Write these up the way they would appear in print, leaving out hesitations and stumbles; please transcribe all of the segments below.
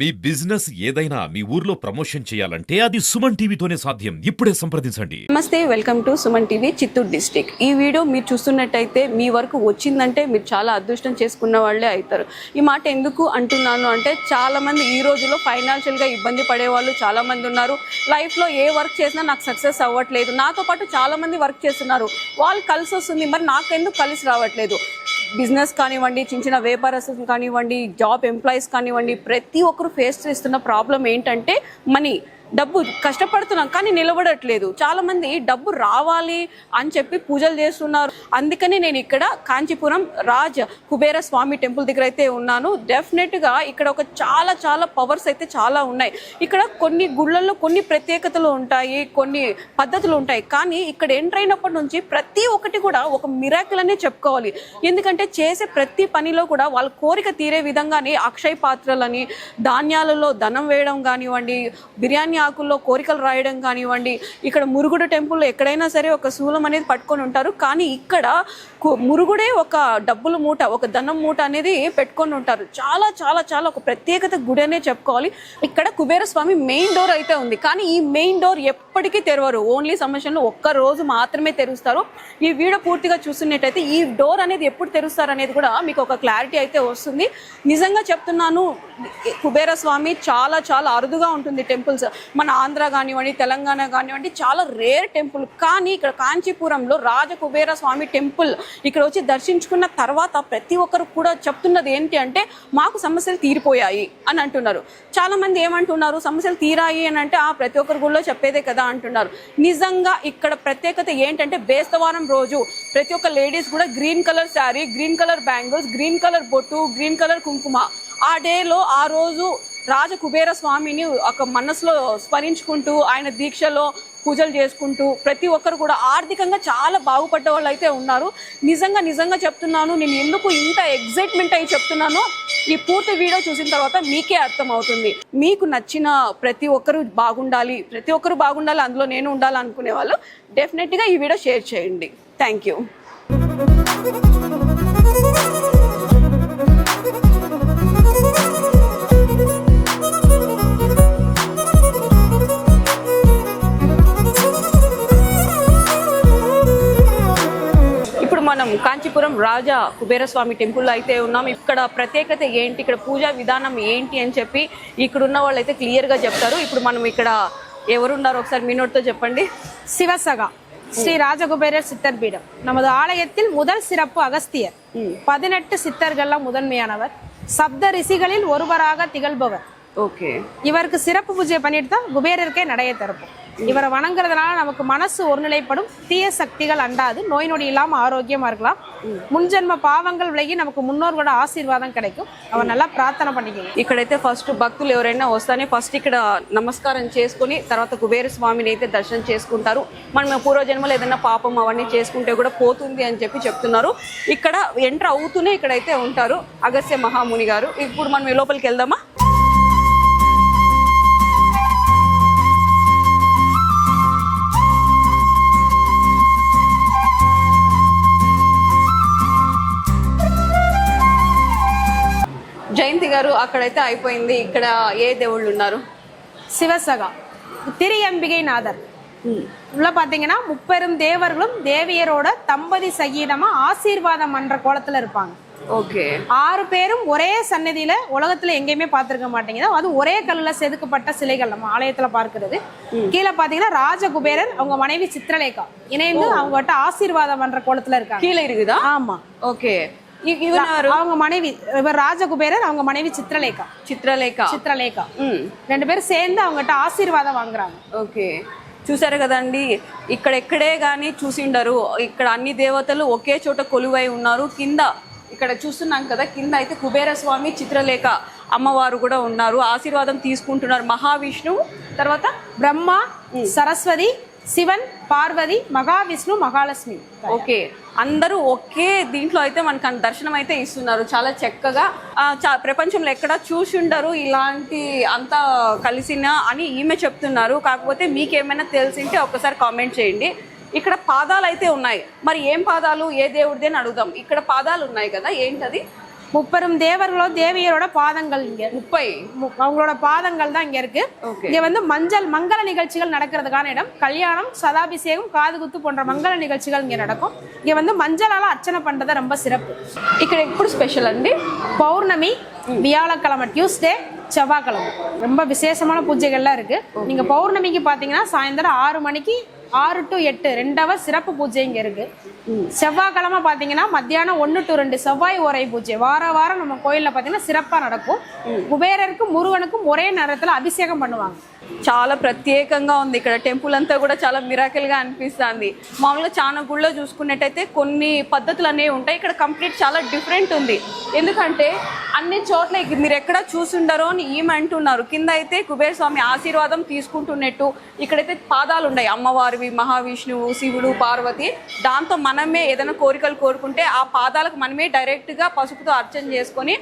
మీ business ఏదైనా మీ ఊర్లో promotion చేయాలంటే అది సుమన్ టీవీతోనే సాధ్యం. ఇప్పుడే సంప్రదించండి. నమస్తే, welcome to Suman TV Chittoor district. ఈ వీడియో మీరు చూస్తున్నట్టయితే మీ వరకు వచ్చిందంటే మీరు చాలా అదృష్టం చేసుకున్న వాళ్ళే అవుతారు. ఈ మాట ఎందుకు అంటున్నాను అంటే చాలామంది ఈ రోజుల్లో ఫైనాన్షియల్గా ఇబ్బంది పడేవాళ్ళు చాలామంది ఉన్నారు. లైఫ్లో ఏ వర్క్ చేసినా నాకు సక్సెస్ అవ్వట్లేదు, నాతో పాటు చాలామంది వర్క్ చేస్తున్నారు, వాళ్ళు కలిసి వస్తుంది, మరి నాకెందుకు కలిసి రావట్లేదు. బిజినెస్ కానివ్వండి, చిన్న చిన్న వ్యాపారస్తులు కానివ్వండి, జాబ్ ఎంప్లాయీస్ కానివ్వండి, ప్రతి ఒక్కరు ఫేస్ చేస్తున్న ప్రాబ్లం ఏంటంటే మనీ. డబ్బు కష్టపడుతున్నాం కానీ నిలబడట్లేదు. చాలామంది డబ్బు రావాలి అని చెప్పి పూజలు చేస్తున్నారు. అందుకని నేను ఇక్కడ కాంచీపురం రాజ్ కుబేర స్వామి టెంపుల్ దగ్గర అయితే ఉన్నాను. డెఫినెట్గా ఇక్కడ ఒక చాలా పవర్స్ అయితే చాలా ఉన్నాయి. ఇక్కడ కొన్ని గుళ్ళల్లో కొన్ని ప్రత్యేకతలు ఉంటాయి, కొన్ని పద్ధతులు ఉంటాయి. కానీ ఇక్కడ ఎంటర్ అయినప్పటి నుంచి ప్రతి ఒక్కటి కూడా ఒక మిరాకిల్ అనే చెప్పుకోవాలి. ఎందుకంటే చేసే ప్రతి పనిలో కూడా వాళ్ళ కోరిక తీరే విధంగానే అక్షయ పాత్రలని, ధాన్యాలలో ధనం వేయడం కానివ్వండి, బిర్యానీ ఆకుల్లో కోరికలు రాయడం కానివ్వండి, ఇక్కడ మురుగుడు టెంపుల్లో ఎక్కడైనా సరే ఒక శూలం అనేది పట్టుకొని ఉంటారు. కానీ ఇక్కడ మురుగుడే ఒక డబ్బుల మూట, ఒక ధనం మూట అనేది పెట్టుకొని ఉంటారు. చాలా ఒక ప్రత్యేకత గుడి అనే చెప్పుకోవాలి. ఇక్కడ కుబేర స్వామి మెయిన్ డోర్ అయితే ఉంది, కానీ ఈ మెయిన్ డోర్ ఎప్పటికీ తెరవరు. ఓన్లీ సంవత్సరంలో ఒక్క రోజు మాత్రమే తెరుస్తారు. ఈ వీడియో పూర్తిగా చూస్తున్నట్టయితే ఈ డోర్ అనేది ఎప్పుడు తెరుస్తారు అనేది కూడా మీకు ఒక క్లారిటీ అయితే వస్తుంది. నిజంగా చెప్తున్నాను, కుబేర స్వామి చాలా అరుదుగా ఉంటుంది టెంపుల్స్. మన ఆంధ్ర కానివ్వండి, తెలంగాణ కానివ్వండి, చాలా రేర్ టెంపుల్. కానీ ఇక్కడ కాంచీపురంలో రాజ కుబేర స్వామి టెంపుల్ ఇక్కడ వచ్చి దర్శించుకున్న తర్వాత ప్రతి ఒక్కరు కూడా చెప్తున్నది ఏంటి అంటే మాకు సమస్యలు తీరిపోయాయి అని అంటున్నారు. చాలా మంది ఏమంటున్నారు, సమస్యలు తీరాయి అని అంటే ప్రతి ఒక్కరు గుళ్ళో చెప్పేదే కదా అంటున్నారు. నిజంగా ఇక్కడ ప్రత్యేకత ఏంటంటే బేస్తవారం రోజు ప్రతి ఒక్క లేడీస్ కూడా green colour sari, green colour bangles, green colour బొట్టు, గ్రీన్ కలర్ కుంకుమ, ఆ డేలో ఆ రోజు రాజ కుబేర స్వామిని ఒక మనసులో స్మరించుకుంటూ ఆయన దీక్షలో పూజలు చేసుకుంటూ ప్రతి ఒక్కరు కూడా ఆర్థికంగా చాలా బాగుపడ్డ వాళ్ళు అయితే ఉన్నారు. నిజంగా చెప్తున్నాను, నేను ఎందుకు ఇంత ఎగ్జైట్మెంట్ అయ్యి చెప్తున్నానో ఈ పూర్తి వీడియో చూసిన తర్వాత మీకే అర్థం అవుతుంది. మీకు నచ్చిన ప్రతి ఒక్కరు బాగుండాలి, అందులో నేను ఉండాలి అనుకునే వాళ్ళు డెఫినెట్గా ఈ వీడియో షేర్ చేయండి. Thank you. మనం కాంచీపురం రాజా కుబేర స్వామి టెంపుల్ అయితే ఉన్నాం. ఇక్కడ ప్రత్యేకత ఏంటి, ఇక్కడ పూజా విధానం ఏంటి అని చెప్పి ఇక్కడ ఉన్న వాళ్ళు అయితే క్లియర్గా చెప్తారు. ఇప్పుడు మనం ఇక్కడ ఎవరున్నారో ఒకసారి మీ నోటితో చెప్పండి. சிவசகா ஸ்ரீ ராஜகுபேரர் சித்தர் பீடம். நமது ஆலயத்தில் முதல் சிறப்பு அகஸ்தியர். 18 சித்தர்கள்ல முதன்மையானவர். சப்த ரிஷிகளில் ஒருவராக திகழ்பவர். ஓகே, இவருக்கு சிறப்பு பூஜை பண்ணிட்டு தான் குபேரருக்கே நடைய திறப்போம். இவரை வணங்குறதுனால நமக்கு மனசு ஒருநிலைப்படும், தீய சக்திகள் அண்டாது, நோய் நொடி இல்லாம ஆரோக்கியமா இருக்கலாம். முன்ஜென்ம பாவங்கள் விலகி நமக்கு முன்னோர்களோட ఆశీర్వాదం கிடைக்கும். அவர் நல்லா ప్రార్థన பண்ணிக்கணும். ఇక్కడైతే ఫస్ట్ భక్తులు ఎవరైనా వస్తానే ఫస్ట్ ఇక్కడ నమస్కారం చేసుకుని తర్వాత కుబేర స్వామిని అయితే దర్శనం చేసుకుంటారు. మనం పూర్వజన్మలో ఏదైనా పాపం అవన్నీ చేసుకుంటే కూడా పోతుంది అని చెప్పి చెప్తున్నారు. ఇక్కడ ఎంటర్ అవుతూనే ఇక్కడైతే ఉంటారు అగస్త్య మహాముని గారు. ఇప్పుడు మనం లోపలికి వెళ్దామా? జయంతి గారు, అక్కడైతే అయిపోయింది. ఇక్కడ ఏ దేవుళ్ళు ఉన్నారు? சிவசகா திரியம்பிகை நாதர். உள்ள பாத்தீங்கன்னா முப்பெரும் தேவர்களும் தேவியரோட தம்பதி சகீதமா ஆசீர்வாதம் பண்ற கோலத்துல இருப்பாங்க. ஓகே, 6 பேரும் ஒரே சன்னதியில உலகத்துல எங்கேயுமே பார்த்திருக்க மாட்டீங்க. அது ஒரே கல்லுல செதுக்கப்பட்ட சிலைகள் நம்ம ஆலயத்துல பார்க்கிறது. கீழே பாத்தீங்கன்னா ராஜகுபேரர் அவங்க மனைவி சித்திரலேகா இணைந்து அவங்ககிட்ட ஆசீர்வாதம் பண்ற கோலத்துல இருக்காங்க. கீழே இருக்குதா? ஆமா. ஓகே, அவங்க மனைவி இவர் ராஜகுபேரர், அவங்க மனைவி சித்திரலேகா. ரெண்டு பேரும் சேர்ந்து அவங்ககிட்ட ఆశీర్వాదం వాంగறாங்க. ఓకే, చూసారు కదండి, ఇక్కడెక్కడే కానీ చూసిండరు. ఇక్కడ అన్ని దేవతలు ఒకే చోట కొలువై ఉన్నారు. కింద ఇక్కడ చూస్తున్నాం కదా, కింద అయితే కుబేర స్వామి, చిత్రలేఖ అమ్మవారు కూడా ఉన్నారు, ఆశీర్వాదం తీసుకుంటున్నారు. మహావిష్ణువు, తర్వాత బ్రహ్మ, సరస్వతి, శివన్, పార్వతి, మహావిష్ణు, మహాలక్ష్మి. ఓకే, అందరూ ఒకే దీంట్లో అయితే మనకు దర్శనం అయితే ఇస్తున్నారు చాలా చక్కగా. ప్రపంచంలో ఎక్కడ చూసి ఉండరు ఇలాంటి అంతా కలిసిన అని ఈమె చెప్తున్నారు. కాకపోతే మీకేమైనా తెలిసింటే ఒక్కసారి కామెంట్ చేయండి. ఇక్కడ పాదాలు అయితే ఉన్నాయి. మరి ఏం పాదాలు, ఏ దేవుడిది అని అడుగుదాం. ఇక్కడ పాదాలు ఉన్నాయి కదా, ఏంటది? முப்பெரும் தேவர்களோ தேவியரோட பாதங்கள் இங்க 30 அவங்களோட பாதங்கள் தான் இங்க இருக்கு. இங்க வந்து மங்கள நிகழ்ச்சிகள் நடக்கிறதுக்கான இடம். கல்யாணம், சதாபிஷேகம், காதுகுத்து போன்ற மங்கள நிகழ்ச்சிகள் இங்க நடக்கும். இங்க வந்து மஞ்சளால அர்ச்சனை பண்றது ரொம்ப சிறப்பு. ఇక్కడ ఎప్పుడు స్పెషల్ అండి? பௌர்ணமி, வியாழக்கிழமை, டியூஸ்டே, செவ்வாய்க்கிழமை ரொம்ப விசேஷமான பூஜைகள்லாம் இருக்கு. நீங்க பௌர்ணமிக்கு பாத்தீங்கன்னா சாயந்தரம் 6 மணிக்கு 6 to 8 2 hours சிறப்பு பூஜை இங்க இருக்கு. செவ்வாய்க்கிழமை பாத்தீங்கன்னா மத்தியானம் 1 to 2 செவ்வாய் ஓரை பூஜை வாரம் நம்ம கோயில்ல பாத்தீங்கன்னா சிறப்பா நடக்கும். குபேரருக்கும் முருகனுக்கும் ஒரே நேரத்துல அபிஷேகம் பண்ணுவாங்க. చాలా ప్రత్యేకంగా ఉంది. ఇక్కడ టెంపుల్ అంతా కూడా చాలా మిరాకిల్ గా అనిపిస్తుంది. మామూలుగా చాలా గుళ్ళో చూసుకున్నట్టయితే కొన్ని పద్ధతులు అనేవి ఉంటాయి. ఇక్కడ కంప్లీట్ చాలా డిఫరెంట్ ఉంది. ఎందుకంటే అన్ని చోట్ల మీరు ఎక్కడ చూసుండరో అని ఏమంటున్నారు. కింద అయితే కుబేర స్వామి ఆశీర్వాదం తీసుకుంటున్నట్టు, ఇక్కడైతే పాదాలు ఉన్నాయి అమ్మవారివి, మహావిష్ణువు, శివుడు, పార్వతి. దాంతో మనమే ఏదైనా కోరికలు కోరుకుంటే ఆ పాదాలకు మనమే డైరెక్ట్ గా పసుపుతో అర్చన చేసుకొని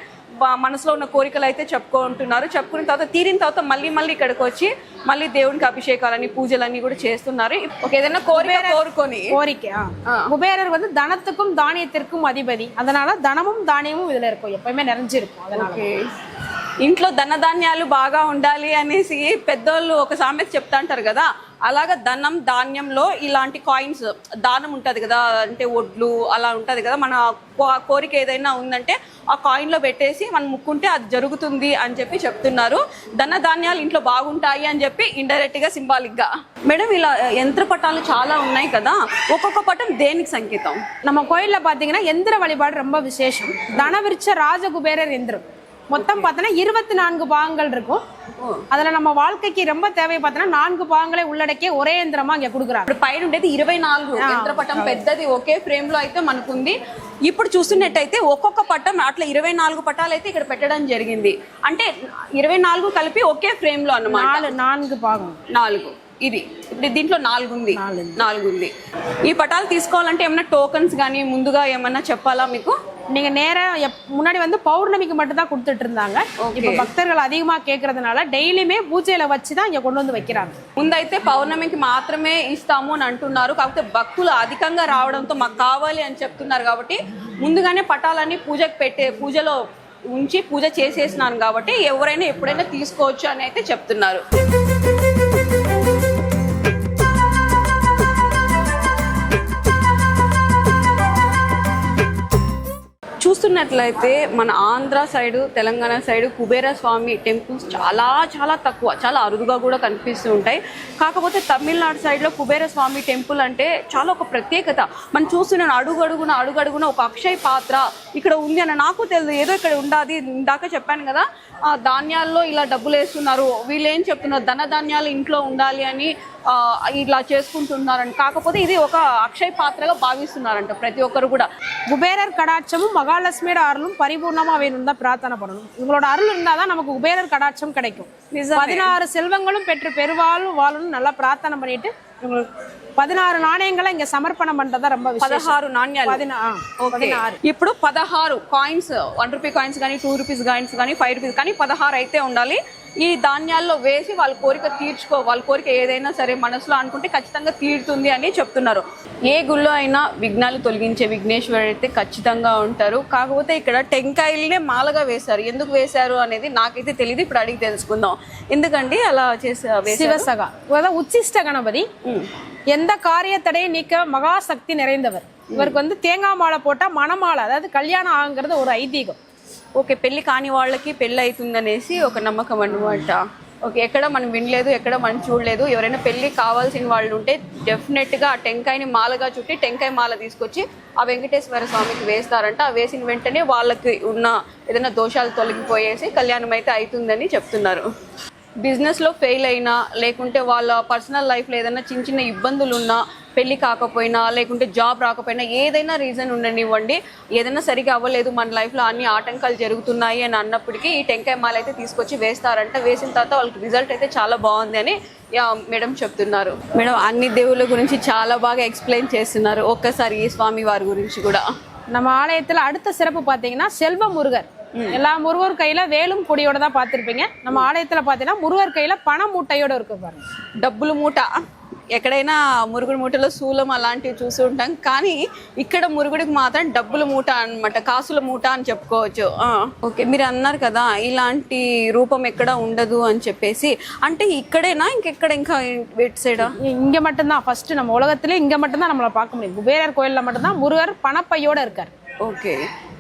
మనసులో ఉన్న కోరికలు అయితే చెప్పుకుంటున్నారు. చెప్పుకున్న తర్వాత తీరిన తర్వాత మళ్ళీ ఇక్కడికి వచ్చి మళ్ళీ దేవునికి అభిషేకాలని పూజలన్నీ కూడా చేస్తున్నారు. ఏదైనా கோரிக்கை குபேரர் வந்து தனத்துக்கும் தானியத்திற்கும் அதிபதி. அதனால தனமும் தானியமும் இதுல இருக்கும், எப்பயுமே நிறைஞ்சிருக்கும். அதனால ఇంట్లో ధనధాన్యాలు బాగా ఉండాలి అనేసి పెద్దోళ్ళు ఒక సామెత చెప్తా అంటారు కదా, అలాగా ధనం ధాన్యంలో ఇలాంటి కాయిన్స్ దానం ఉంటుంది కదా, అంటే ఒడ్లు అలా ఉంటుంది కదా, మన కోరిక ఏదైనా ఉందంటే ఆ కాయిన్లో పెట్టేసి మనం ముక్కుంటే అది జరుగుతుంది అని చెప్పి చెప్తున్నారు. ధనధాన్యాలు ఇంట్లో బాగుంటాయి అని చెప్పి ఇండైరెక్ట్గా సింబాలిక్గా. మేడం ఇలా యంత్ర పటాలు చాలా ఉన్నాయి కదా, ఒక్కొక్క పటం దేనికి సంకేతం? நம்ம கோயில்ல பாத்தீங்கன்னா எந்திர வழிபாடு ரொம்ப விசேஷம். தனவிருச்ச ராஜகுபேரர் எந்திரம் மொத்தம் பார்த்தோன்னா 24 பாகங்கள் இருக்கும். அதுல நம்ம வாழ்க்கைக்கு ரொம்ப தேவை பார்த்தோன்னா 4 பாகங்களை உள்ளடக்கிய ஒரே యంత్రమా இங்க கொடுக்குறாங்க. ఇప్పుడు పైన ఉండేది 24 యంత్రపటం పెద్దది ఒకే ఫ్రేమ్ లో అయితే మనకుంది. ఇప్పుడు చూస్తున్నట్టయితే ఒక్కొక్క పటం అట్లా 24 పటాలు అయితే ఇక్కడ పెట్టడం జరిగింది. అంటే 24 కలిపి ఒకే ఫ్రేమ్ లో అన్నమాట. 4 భాగం 4 ఇది. ఇప్పుడు దీంట్లో 4 ఉంది. ఈ పటాలు తీసుకోవాలంటే ఏమైనా టోకన్స్ కానీ ముందుగా ఏమన్నా చెప్పాలా మీకు? நீங்க நேரம் முன்னாடி வந்து பௌர்ணமிக்கு மட்டும் தான் கொடுத்துட்டு இருந்தாங்க. இப்ப பக்தர்கள் அதிகமா கேட்கறதுனால டெய்லியுமே பூஜையில வச்சுதான் இங்க கொண்டு வந்து வைக்கிறாங்க. ముందైతే పౌర్ణమికి మాత్రమే ఇస్తాము అని అంటున్నారు. కాకపోతే భక్తులు అధికంగా రావడంతో మాకు కావాలి అని చెప్తున్నారు కాబట్టి ముందుగానే పటాలన్నీ పూజలో ఉంచి పూజ చేసేసినాను కాబట్టి ఎవరైనా ఎప్పుడైనా తీసుకోవచ్చు అని అయితే చెప్తున్నారు. చూస్తున్నట్లయితే మన ఆంధ్ర సైడు, తెలంగాణ సైడు కుబేర స్వామి టెంపుల్స్ చాలా తక్కువ, చాలా అరుదుగా కూడా కనిపిస్తూ ఉంటాయి. కాకపోతే తమిళనాడు సైడ్లో కుబేర స్వామి టెంపుల్ అంటే చాలా ఒక ప్రత్యేకత. మనం చూస్తున్నాను అడుగడుగున ఒక అక్షయ పాత్ర ఇక్కడ ఉంది అని నాకు తెలియదు. ఏదో ఇక్కడ ఉండాది. ఇందాక చెప్పాను కదా, ధాన్యాల్లో ఇలా డబ్బులు వేస్తున్నారు. వీళ్ళు ఏం చెప్తున్నారు, ధనధాన్యాలు ఇంట్లో ఉండాలి అని ఇలా చేసుకుంటున్నారంట. కాకపోతే ఇది ఒక అక్షయ పాత్రగా భావిస్తున్నారంట ప్రతి ఒక్కరు కూడా. குபேரர் கடாட்சமும் மகாலட்சுமியோட அருளும் பரிபூர்ணமா வேணும் தான் பிரார்த்தனை பண்ணணும். இவங்களோட அருள் இருந்தாதான் நமக்கு குபேரர் கடாட்சம் கிடைக்கும். 16 செல்வங்களும் பெற்று பெருவாழும் வாழணும் நல்லா பிரார்த்தனை பண்ணிட்டு 16 నాణ్యంగా ఇங்க సమర్పణం పண்றதா ரொம்ப విశేషం. 16 నాణ్యాలు. 16. ఇప్పుడు 16 కాయిన్స్, 1 రూపీ కాయిన్స్ కానీ 2 రూపీస్ కాయిన్స్ కానీ 5 రూపీస్ కానీ 16 అయితే ఉండాలి. ఈ ధాన్యాల్లో వేసి వాళ్ళ కోరిక వాళ్ళ కోరిక ఏదైనా సరే మనసులో అనుకుంటే ఖచ్చితంగా తీరుతుంది అని చెప్తున్నారు. ఏ గుళ్ళో అయినా విఘ్నాలు తొలగించే విఘ్నేశ్వరుడు అయితే ఖచ్చితంగా ఉంటారు. కాకపోతే ఇక్కడ టెంకాయలనే మాలగా వేశారు. ఎందుకు వేశారు అనేది నాకైతే తెలియదు. ఇప్పుడు అడిగి తెలుసుకుందాం. ఎందుకంటే అలా చేశారు. శివసగా உச்சிஷ்ட கணபதி எந்த காரியத்தடையை நீக்க மகாசக்தி நிறைந்தவர். இவருக்கு வந்து தேங்காய் மாலை போட்டா மணமாலை, அதாவது கல்யாணம் ஆகுங்கிறது ஒரு ஐதீகம். ఓకే, పెళ్లి కాని వాళ్ళకి పెళ్లి అవుతుందనేసి ఒక నమ్మకం అన్నమాట. ఓకే, ఎక్కడ మనం వినలేదు, ఎక్కడ మనం చూడలేదు. ఎవరైనా పెళ్లి కావాల్సిన వాళ్ళు ఉంటే డెఫినెట్గా ఆ టెంకాయని మాలగా చుట్టి టెంకాయ మాల తీసుకొచ్చి ఆ వెంకటేశ్వర స్వామికి వేస్తారంట. ఆ వేసిన వెంటనే వాళ్ళకి ఉన్న ఏదైనా దోషాలు తొలగిపోయేసి కళ్యాణం అయితే అవుతుందని చెప్తున్నారు. బిజినెస్లో ఫెయిల్ అయినా, లేకుంటే వాళ్ళ పర్సనల్ లైఫ్లో ఏదైనా చిన్న ఇబ్బందులు ఉన్నా, పెళ్లి కాకపోయినా, లేకుంటే జాబ్ రాకపోయినా, ఏదైనా రీజన్ ఉండనివ్వండి, ఏదైనా సరిగా అవ్వలేదు, మన లైఫ్లో అన్ని ఆటంకాలు జరుగుతున్నాయి అని అన్నప్పటికీ ఈ టెంకాయ మాల అయితే తీసుకొచ్చి వేస్తారంట. వేసిన తర్వాత వాళ్ళకి రిజల్ట్ అయితే చాలా బాగుంది అని మేడం చెప్తున్నారు. మేడం అన్ని దేవుళ్ళ గురించి చాలా బాగా ఎక్స్ప్లెయిన్ చేస్తున్నారు. ఒక్కసారి ఈ స్వామి వారి గురించి కూడా. நம்ம ஆலயத்துல அடுத்த சிறப்பு பாத்தீங்கன்னா செல்வ முருகர். எல்லா முருகர் கையில வேலும் கொடியோட தான் பார்த்திருப்பீங்க. நம்ம ஆலயத்துல பாத்தீங்கன்னா முருகர் கையில பண மூட்டையோட இருக்கு பாருங்க. డబ్బులు మూట. ఎక్కడైనా మురుగుడు మూటలో శూలం అలాంటివి చూసి ఉంటాం, కానీ ఇక్కడ మురుగుడికి మాత్రం డబ్బుల మూట అన్నమాట, కాసుల మూట అని చెప్పుకోవచ్చు. ఓకే, మీరు అన్నారు కదా ఇలాంటి రూపం ఎక్కడ ఉండదు అని చెప్పేసి, అంటే ఇక్కడేనా ఇంకా వెట్ సైడా? இங்க மட்டும்தான் ஃபர்ஸ்ட் நம்ம உலகத்திலே இங்க மட்டும்தான் நம்மள பார்க்க முடியும். குபேரர் கோயில்ல மட்டும்தான் முருகர் பணப்பையோட இருக்கார். ఓకే,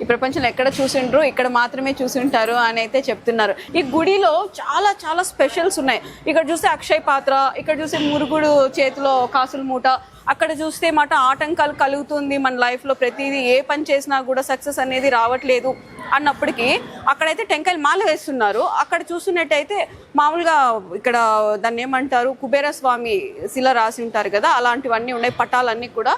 ఈ ప్రపంచంలో ఎక్కడ చూసిండ్రు, ఇక్కడ మాత్రమే చూసింటారు అని అయితే చెప్తున్నారు. ఈ గుడిలో చాలా చాలా స్పెషల్స్ ఉన్నాయి. ఇక్కడ చూస్తే అక్షయ పాత్ర, ఇక్కడ చూస్తే మురుగుడు చేతిలో కాసుల మూట, అక్కడ చూస్తే మాట ఆటంకాలు కలుగుతుంది మన లైఫ్లో, ప్రతిదీ ఏ పని చేసినా కూడా సక్సెస్ అనేది రావట్లేదు అన్నప్పటికీ అక్కడైతే టెంకాయలు మాల వేస్తున్నారు. అక్కడ చూస్తున్నట్టయితే మామూలుగా ఇక్కడ దాన్ని ఏమంటారు, కుబేర స్వామి శిల రాసి ఉంటారు కదా, అలాంటివన్నీ ఉన్నాయి, పటాలన్నీ కూడా.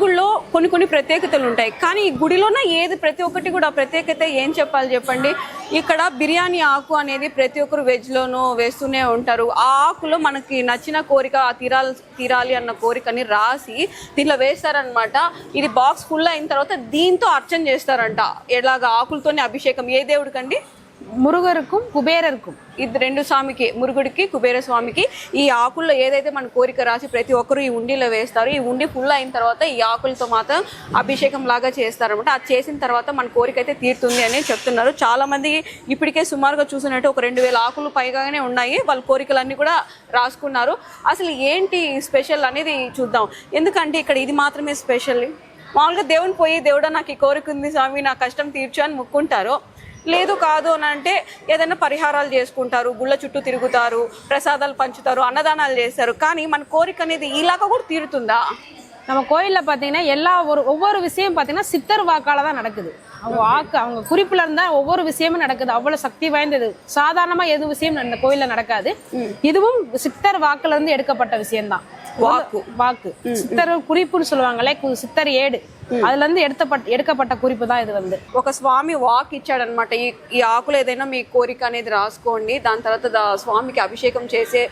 గుడిలో కొన్ని ప్రత్యేకతలు ఉంటాయి, కానీ ఈ గుడిలోనే ఏది ప్రతి ఒక్కటి కూడా ప్రత్యేకత ఏం చెప్పాలి చెప్పండి. ఇక్కడ బిర్యానీ ఆకు అనేది ప్రతి ఒక్కరు వెజ్లోనూ వేస్తూనే ఉంటారు. ఆ ఆకులో మనకి నచ్చిన కోరిక తీరాలి అన్న కోరికని రాసి దీనిలో వేస్తారనమాట. ఇది బాక్స్ ఫుల్ అయిన తర్వాత దీంతో అర్చన చేస్తారంట. ఎలాగా ఆకులతోనే అభిషేకం. ఏ దేవుడికండి? మురుగరుకు కుబేరరుకు, ఇది రెండు స్వామికి, మురుగుడికి కుబేర స్వామికి. ఈ ఆకుల్లో ఏదైతే మన కోరిక రాసి ప్రతి ఒక్కరు ఈ ఉండిలో వేస్తారు. ఈ ఉండి ఫుల్ అయిన తర్వాత ఈ ఆకులతో మాత్రం అభిషేకం లాగా చేస్తారనమాట. అది చేసిన తర్వాత మన కోరిక అయితే తీరుతుంది అని చెప్తున్నారు. చాలా మంది ఇప్పటికే సుమారుగా చూసినట్టు ఒక 2000 ఆకులు పైగానే ఉన్నాయి. వాళ్ళ కోరికలన్నీ కూడా రాసుకున్నారు. అసలు ఏంటి స్పెషల్ అనేది చూద్దాం. ఎందుకంటే ఇక్కడ ఇది మాత్రమే స్పెషల్. మామూలుగా దేవుని పోయి, దేవుడా నాకు ఈ కోరిక ఉంది స్వామి, నా కష్టం తీర్చు అని మొక్కుంటారు. లేదు కాదు అని అంటే ఏదైనా పరిహారాలు చేసుకుంటారు, గుళ్ళ చుట్టూ తిరుగుతారు, ప్రసాదాలు పంచుతారు, అన్నదానాలు చేస్తారు. కానీ మన కోరిక అనేది ఇలాగా కూడా తీరుతుందా? நம்ம கோயில்ல பாத்தீங்கன்னா ஒவ்வொரு விஷயம் பாத்தீங்கன்னா சித்தர் வாக்கால தான் நடக்குது. அவங்க குறிப்புல இருந்தா ஒவ்வொரு விஷயமும் நடக்குது. அவ்வளவு சக்தி வாய்ந்தது. சாதாரணமா எது விஷயம் இந்த கோயில்ல நடக்காது. இதுவும் சித்தர் வாக்குல இருந்து எடுக்கப்பட்ட விஷயம்தான். வாக்கு சித்தர் குறிப்புன்னு சொல்லுவாங்கல்ல, சித்தர் ஏடு, அதுல இருந்து எடுக்கப்பட்ட குறிப்பு தான் ఇది. ఒక స్వామి వాక్ ఇచ్చాడనమాట. ఈ ఆకులు ఏదైనా మీ కోరిక అనేది రాసుకోండి, దాని తర్వాత స్వామికి అభిషేకం చేసే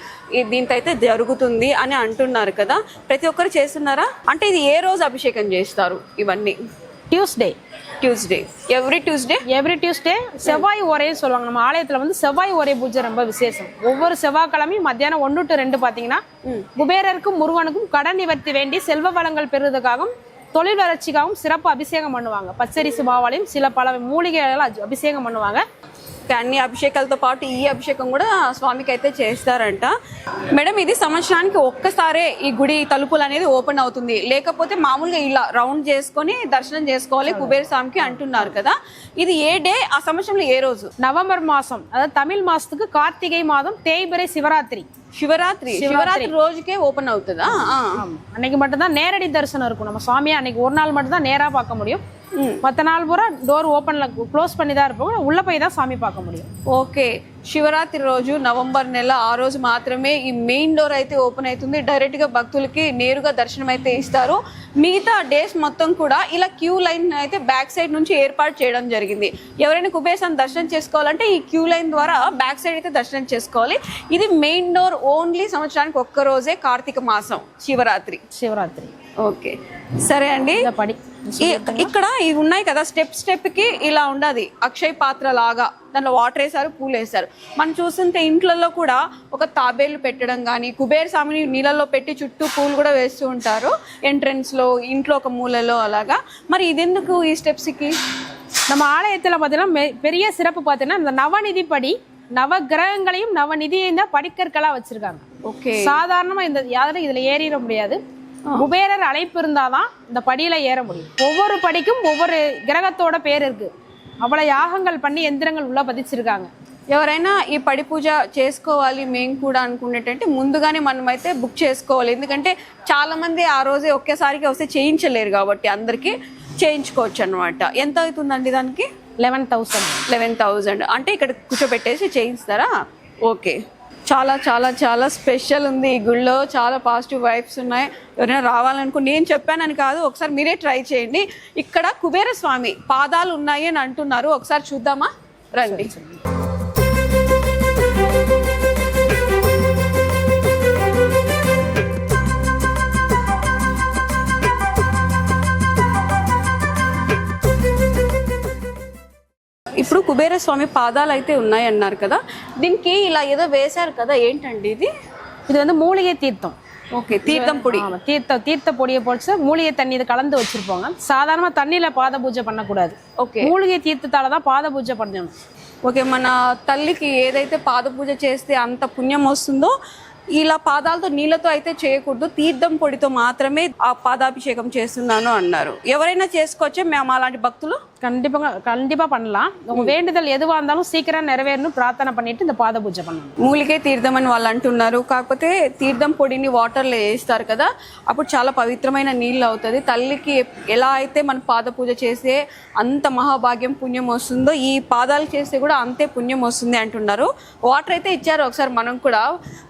దీంతో అయితే జరుగుతుంది అని అంటున్నారు కదా. ప్రతి ఒక్కరు చేస్తున్నారా? అంటే ఇది ఏ రోజు అభిషేకం చేస్తారు ఇవన్నీ? ట్యూస్డే ఎవ్రీ ట్యూస్డే செவ்வாய் ஓரைன்னு சொல்லுவாங்க. நம்ம ஆலயத்துல செவ்வாய் ஓரை பூஜை ரொம்ப விசேஷம். ஒவ்வொரு செவ்வாய்க்கிழமையும் மத்தியானம் 1 to 2 பாத்தீங்கன்னா குபேரருக்கும் முருகனுக்கும் கடன் நிவர்த்தி வேண்டி செல்வ வளங்கள் பெறுவதற்காகவும் தொழில் வளர்ச்சிக்காகவும் சிறப்பு அபிஷேகம் பண்ணுவாங்க. பச்சரிசி மாவாலையும் சில பல மூலிகைகள் அபிஷேகம் பண்ணுவாங்க. అన్ని అభిషేకాలతో పాటు ఈ అభిషేకం కూడా స్వామికి అయితే చేస్తారంట. మేడం, ఇది సంవత్సరానికి ఒక్కసారే ఈ గుడి తలుపులు అనేది ఓపెన్ అవుతుంది, లేకపోతే మామూలుగా ఇలా రౌండ్ చేసుకొని దర్శనం చేసుకోవాలి కుబేర స్వామికి అంటున్నారు కదా. ఇది ఏ డే, ఆ సంవత్సరంలో ఏ రోజు? నవంబర్ మాసం, అదే తమిళ మాసத்துக்கு కార్తిகை మాసం தேய்பிறை சிவராத்திரி రోజుకే ஓபன் అవుతుందా? அன்னைக்கு மட்டும் தான் நேரடி தரிசனம் இருக்கும். நம்ம சுவாமியை அன்னைக்கு ஒரு நாள் மட்டும் தான் நேரா பார்க்க முடியும். மற்ற நாள் பூரா டோர் ஓப்பன்ல க்ளோஸ் பண்ணி தான் இருப்போம். உள்ள போய் தான் சாமி பார்க்க முடியும். ఓకే, శివరాత్రి రోజు నవంబర్ నెల ఆ రోజు మాత్రమే ఈ మెయిన్ డోర్ అయితే ఓపెన్ అవుతుంది. డైరెక్ట్ గా భక్తులకి నేరుగా దర్శనం అయితే ఇస్తారు. మిగతా డేస్ మొత్తం కూడా ఇలా క్యూ లైన్ అయితే బ్యాక్ సైడ్ నుంచి ఏర్పాటు చేయడం జరిగింది. ఎవరైనా కుబేరాన్ని దర్శనం చేసుకోవాలంటే ఈ క్యూ లైన్ ద్వారా బ్యాక్ సైడ్ అయితే దర్శనం చేసుకోవాలి. ఇది మెయిన్ డోర్ ఓన్లీ సంవత్సరానికి ఒక్క రోజే, కార్తీక మాసం శివరాత్రి. ఓకే, సరే అండి. ఇక్కడ ఇవి ఉన్నాయి కదా, స్టెప్ కి ఇలా ఉండదు అక్షయ పాత్ర లాగా. దాంట్లో వాటర్ వేసారు, పూలు వేసారు. మనం చూస్తుంటే ఇంట్లలో కూడా ఒక తాబేళ్లు పెట్టడం కానీ, కుబేర స్వామిని నీళ్ళల్లో పెట్టి చుట్టూ పూలు కూడా వేస్తూ ఉంటారు ఎంట్రన్స్ లో, ఇంట్లో ఒక మూలలో అలాగా. మరి ఇదెందుకు ఈ స్టెప్స్ కి? நம்ம ஆலயத்துல பாத்தீங்கன்னா பெரிய சிறப்பு பாத்தீங்கன்னா இந்த நவநிதி படி நவ கிரகங்களையும் நவநிதியையும் தான் படிக்கற்களா வச்சிருக்காங்க. ஓகே, சாதாரணமா இந்த யாரும் இதுல ஏறிட முடியாது. குபேரர் அழைப்பு இருந்தாதான் இந்த படியில ஏற முடியும். ஒவ்வொரு படிக்கும் ஒவ்வொரு கிரகத்தோட பேர் இருக்கு. அவ்வளவு யாகங்கள் பண்ணி యంత్రంగా ఉள்ள పదించిరుకాంగ. ఎవరైనా ఈ పడి పూజ చేసుకోవాలి మేము కూడా అనుకునేటంటే ముందుగానే మనం అయితే బుక్ చేసుకోవాలి. ఎందుకంటే చాలా మంది ఆ రోజే ఒకేసారికి వస్తే చేయించలేరు కాబట్టి అందరికీ చేయించుకోవచ్చు అనమాట. ఎంత అవుతుందండి దానికి? 11,000 అంటే ఇక్కడ కూర్చోబెట్టేసి చేయిస్తారా? ఓకే, చాలా చాలా చాలా స్పెషల్ ఉంది ఈ గుళ్ళో. చాలా పాజిటివ్ వైబ్స్ ఉన్నాయి. ఎవరైనా రావాలనుకో, నేను చెప్పానని కాదు, ఒకసారి మీరే ట్రై చేయండి. ఇక్కడ కుబేర స్వామి పాదాలు ఉన్నాయి అని అంటున్నారు. ఒకసారి చూద్దామా, రండి. ఇప్పుడు కుబేర స్వామి పాదాలు అయితే ఉన్నాయి అన్నారు కదా, దీనికి ఇలా ఏదో వేశారు కదా, ఏంటండి ఇది? இது வந்து மூலிகை தீர்த்தம். ஓகே, தீர்த்தம் பொடி. தீர்த்த பொடியை போட்டு மூலிகை தண்ணி இது கலந்து வச்சிருப்பாங்க. சாதாரண தண்ணியில பாத பூஜை பண்ணக்கூடாது. ఓకే மூலிகை தீர்த்தத்தால தான் பாத பூஜை பண்ணணும். ఓకే, మన తల్లికి ఏదైతే పాద పూజ చేస్తే అంత పుణ్యం వస్తుందో ఇలా పాదాలతో నీళ్ళతో అయితే చేయకూడదు, తీర్థం పొడితో మాత్రమే ఆ పాదాభిషేకం చేస్తున్నాను అన్నారు. ఎవరైనా చేసుకోవచ్చా మేము అలాంటి భక్తులు? கண்டிப்பா பண்ணலாம். உங்க வேண்டுதல் எதுவா இருந்தாலும் சீக்கிரம் நிறைவேறணும் பிரார்த்தனை பண்ணிட்டு இந்த பாத பூஜை பண்ணணும். మూలికే తీర్థం అని వాళ్ళు అంటున్నారు. కాకపోతే తీర్థం పొడిని వాటర్లో వేస్తారు కదా, అప్పుడు చాలా పవిత్రమైన నీళ్ళు అవుతుంది. తల్లికి ఎలా అయితే మన పాద పూజ చేస్తే అంత మహాభాగ్యం పుణ్యం వస్తుందో ఈ పాదాలు చేస్తే కూడా అంతే పుణ్యం వస్తుంది అంటున్నారు. వాటర్ అయితే ఇచ్చారు, ఒకసారి మనం కూడా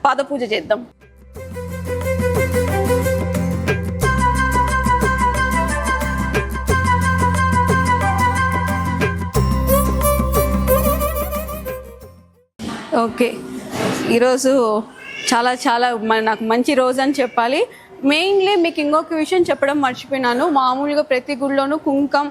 పాద పూజ చేద్దాం. ఓకే, ఈరోజు చాలా చాలా నాకు మంచి రోజు అని చెప్పాలి. మెయిన్లీ మీకు ఇంకొక విషయం చెప్పడం మర్చిపోయినాను. మామూలుగా ప్రతి గుడిలోనూ కుంకం,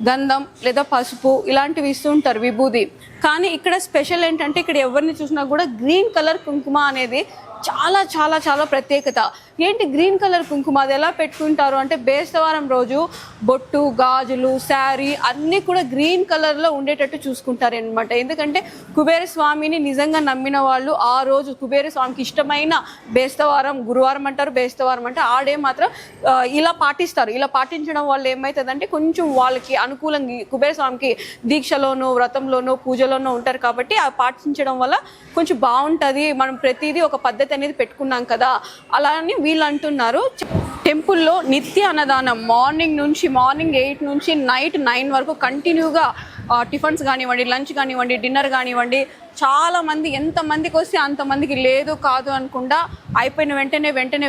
గంధం లేదా పసుపు ఇలాంటివి ఇస్తుంటారు, విభూది. కానీ ఇక్కడ స్పెషల్ ఏంటంటే ఇక్కడ ఎవరిని చూసినా కూడా గ్రీన్ కలర్ కుంకుమ అనేది చాలా చాలా చాలా ప్రత్యేకత. ఏంటి గ్రీన్ కలర్ కుంకుమ, అది ఎలా పెట్టుకుంటారు అంటే బేస్తవారం రోజు బొట్టు, గాజులు, శారీ అన్నీ కూడా గ్రీన్ కలర్లో ఉండేటట్టు చూసుకుంటారు అనమాట. ఎందుకంటే కుబేర స్వామిని నిజంగా నమ్మిన వాళ్ళు ఆ రోజు కుబేర స్వామికి ఇష్టమైన బేస్తవారం, గురువారం అంటారు, బేస్తవారం అంటే ఆ డే మాత్రం ఇలా పాటిస్తారు. ఇలా పాటించడం వల్ల ఏమవుతుందంటే కొంచెం వాళ్ళకి అనుకూలంగా కుబేర స్వామికి దీక్షలోనూ, వ్రతంలోనూ, పూజలోనూ ఉంటారు కాబట్టి ఆ పాటించడం వల్ల కొంచెం బాగుంటుంది. మనం ప్రతిదీ ఒక పద్ధతి అనేది పెట్టుకున్నాం కదా, అలా అని వీళ్ళు అంటున్నారు. టెంపుల్లో నిత్య అన్నదానం మార్నింగ్ 8 నుంచి నైట్ 9 వరకు కంటిన్యూగా టిఫిన్స్ కానివ్వండి, లంచ్ కానివ్వండి, డిన్నర్ కానివ్వండి, చాలా మంది ఎంతమందికి వస్తే అంతమందికి లేదు కాదు అనకుండా అయిపోయిన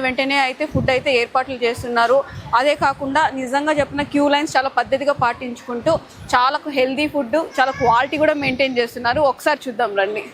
వెంటనే అయితే ఫుడ్ అయితే ఏర్పాట్లు చేస్తున్నారు. అదే కాకుండా నిజంగా చెప్పిన క్యూ లైన్స్ చాలా పద్ధతిగా పాటించుకుంటూ చాలా హెల్దీ ఫుడ్, చాలా క్వాలిటీ కూడా మెయింటైన్ చేస్తున్నారు. ఒకసారి చూద్దాం రండి.